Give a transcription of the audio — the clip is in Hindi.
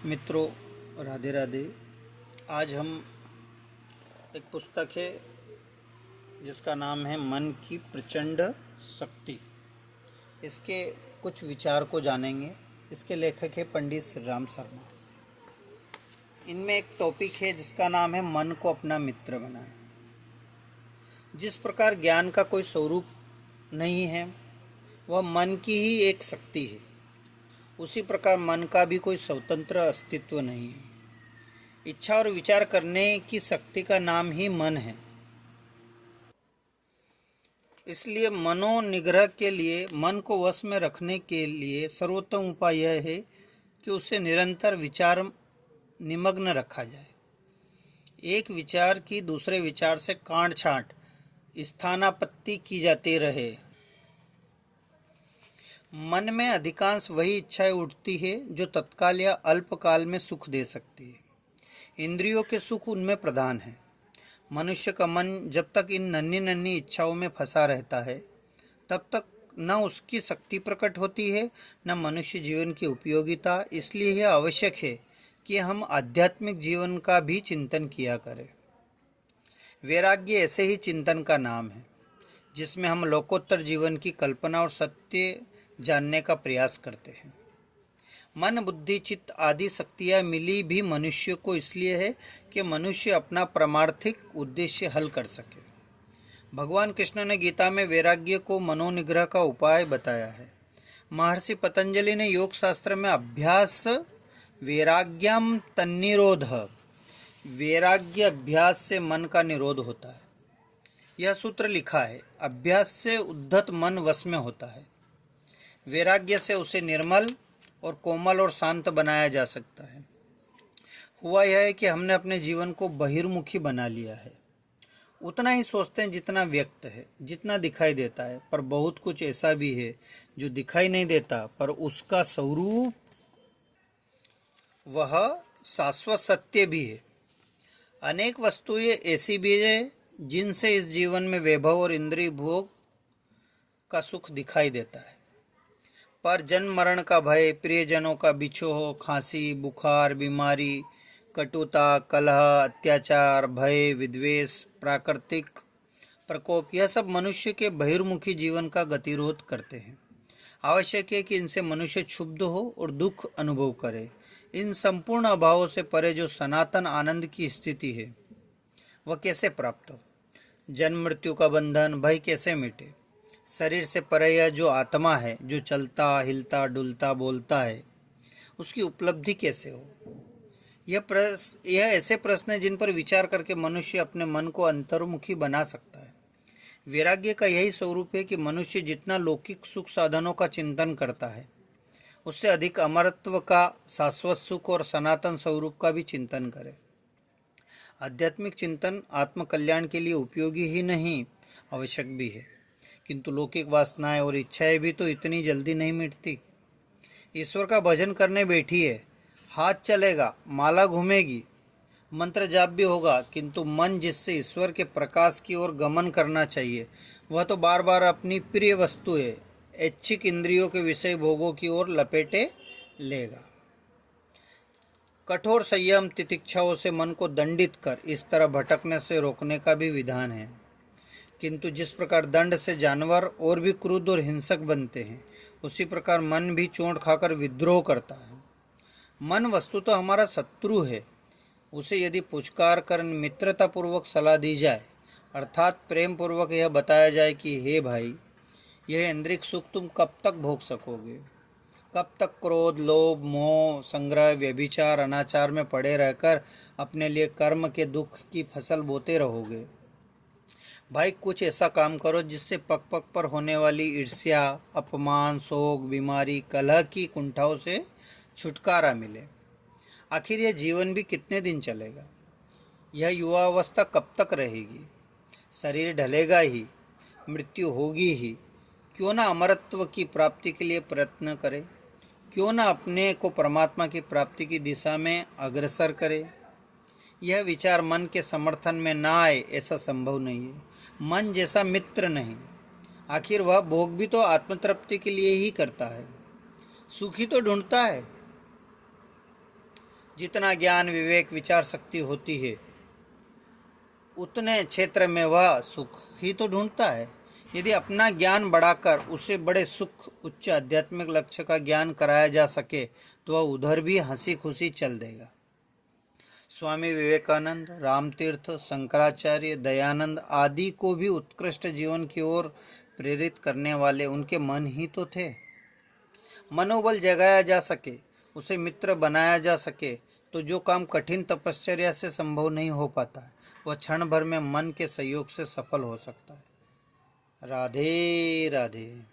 मित्रों, राधे राधे। आज हम एक पुस्तक है जिसका नाम है मन की प्रचंड शक्ति। इसके कुछ विचार को जानेंगे। इसके लेखक है पंडित श्री राम शर्मा। इनमें एक टॉपिक है जिसका नाम है मन को अपना मित्र बनाएं। जिस प्रकार ज्ञान का कोई स्वरूप नहीं है, वह मन की ही एक शक्ति है, उसी प्रकार मन का भी कोई स्वतंत्र अस्तित्व नहीं है। इच्छा और विचार करने की शक्ति का नाम ही मन है। इसलिए मनोनिग्रह के लिए, मन को वश में रखने के लिए सर्वोत्तम उपाय यह है कि उसे निरंतर विचार निमग्न रखा जाए। एक विचार की दूसरे विचार से काट छांट स्थानापत्ति की जाती रहे। मन में अधिकांश वही इच्छाएं उठती है जो तत्काल या अल्पकाल में सुख दे सकती है। इंद्रियों के सुख उनमें प्रधान है। मनुष्य का मन जब तक इन नन्ही नन्ही इच्छाओं में फंसा रहता है, तब तक न उसकी शक्ति प्रकट होती है, न मनुष्य जीवन की उपयोगिता। इसलिए यह आवश्यक है कि हम आध्यात्मिक जीवन का भी चिंतन किया करें। वैराग्य ऐसे ही चिंतन का नाम है जिसमें हम लोकोत्तर जीवन की कल्पना और सत्य जानने का प्रयास करते हैं। मन, बुद्धि, चित्त आदि शक्तियाँ मिली भी मनुष्य को इसलिए है कि मनुष्य अपना परमार्थिक उद्देश्य हल कर सके। भगवान कृष्ण ने गीता में वैराग्य को मनोनिग्रह का उपाय बताया है। महर्षि पतंजलि ने योग शास्त्र में अभ्यास वैराग्यम तन्निरोध, वैराग्य अभ्यास से मन का निरोध होता है, यह सूत्र लिखा है। अभ्यास से उद्धत मन वश में होता है। वैराग्य से उसे निर्मल और कोमल और शांत बनाया जा सकता है। हुआ यह है कि हमने अपने जीवन को बहिर्मुखी बना लिया है। उतना ही सोचते हैं जितना व्यक्त है, जितना दिखाई देता है, पर बहुत कुछ ऐसा भी है जो दिखाई नहीं देता, पर उसका स्वरूप वह शाश्वत सत्य भी है। अनेक वस्तुएं ऐसी भी है जिनसे इस जीवन में वैभव और इंद्रिय भोग का सुख दिखाई देता है, पर जन्म मरण का भय, प्रियजनों का बिछोह, खांसी, बुखार, बीमारी, कटुता, कलह, अत्याचार, भय, विद्वेष, प्राकृतिक प्रकोप, यह सब मनुष्य के बहिर्मुखी जीवन का गतिरोध करते हैं। आवश्यक है कि इनसे मनुष्य क्षुब्ध हो और दुख अनुभव करे। इन संपूर्ण अभावों से परे जो सनातन आनंद की स्थिति है, वह कैसे प्राप्त हो? जन्म मृत्यु का बंधन, भय कैसे मिटे? शरीर से परे यह जो आत्मा है, जो चलता, हिलता, डुलता, बोलता है, उसकी उपलब्धि कैसे हो? यह ऐसे प्रश्न हैं जिन पर विचार करके मनुष्य अपने मन को अंतर्मुखी बना सकता है। वैराग्य का यही स्वरूप है कि मनुष्य जितना लौकिक सुख साधनों का चिंतन करता है, उससे अधिक अमरत्व का, शाश्वत सुख और सनातन स्वरूप का भी चिंतन करे। आध्यात्मिक चिंतन आत्मकल्याण के लिए उपयोगी ही नहीं, आवश्यक भी है, किंतु लौकिक वासनाएं और इच्छाएं भी तो इतनी जल्दी नहीं मिटती। ईश्वर का भजन करने बैठी है, हाथ चलेगा, माला घूमेगी, मंत्र जाप भी होगा, किंतु मन जिससे ईश्वर के प्रकाश की ओर गमन करना चाहिए, वह तो बार बार अपनी प्रिय वस्तुएं, ऐच्छिक इंद्रियों के विषय भोगों की ओर लपेटे लेगा। कठोर संयम, तितिक्षाओं से मन को दंडित कर इस तरह भटकने से रोकने का भी विधान है। किंतु जिस प्रकार दंड से जानवर और भी क्रूर और हिंसक बनते हैं, उसी प्रकार मन भी चोट खाकर विद्रोह करता है। मन वस्तुतः हमारा शत्रु है। उसे यदि पुचकार कर मित्रतापूर्वक सलाह दी जाए, अर्थात प्रेम पूर्वक यह बताया जाए कि हे भाई, यह इंद्रिय सुख तुम कब तक भोग सकोगे? कब तक क्रोध, लोभ, मोह, संग्रह, व्यभिचार, अनाचार में पड़े रहकर अपने लिए कर्म के दुख की फसल बोते रहोगे? भाई, कुछ ऐसा काम करो जिससे पग पग पर होने वाली ईर्ष्या, अपमान, शोक, बीमारी, कलह की कुंठाओं से छुटकारा मिले। आखिर यह जीवन भी कितने दिन चलेगा? यह युवावस्था कब तक रहेगी? शरीर ढलेगा ही, मृत्यु होगी ही। क्यों ना अमरत्व की प्राप्ति के लिए प्रयत्न करे? क्यों ना अपने को परमात्मा की प्राप्ति की दिशा में अग्रसर करे? यह विचार मन के समर्थन में ना आए, ऐसा संभव नहीं है। मन जैसा मित्र नहीं। आखिर वह भोग भी तो आत्मतृप्ति के लिए ही करता है, सुखी तो ढूंढता है। जितना ज्ञान विवेक विचार शक्ति होती है उतने क्षेत्र में वह सुख ही तो ढूंढता है। यदि अपना ज्ञान बढ़ाकर उसे बड़े सुख उच्च आध्यात्मिक लक्ष्य का ज्ञान कराया जा सके तो वह उधर भी हंसी खुशी चल देगा। स्वामी विवेकानंद, रामतीर्थ, शंकराचार्य, दयानंद आदि को भी उत्कृष्ट जीवन की ओर प्रेरित करने वाले उनके मन ही तो थे। मनोबल जगाया जा सके, उसे मित्र बनाया जा सके तो जो काम कठिन तपश्चर्या से संभव नहीं हो पाता है वह क्षण भर में मन के सहयोग से सफल हो सकता है। राधे राधे।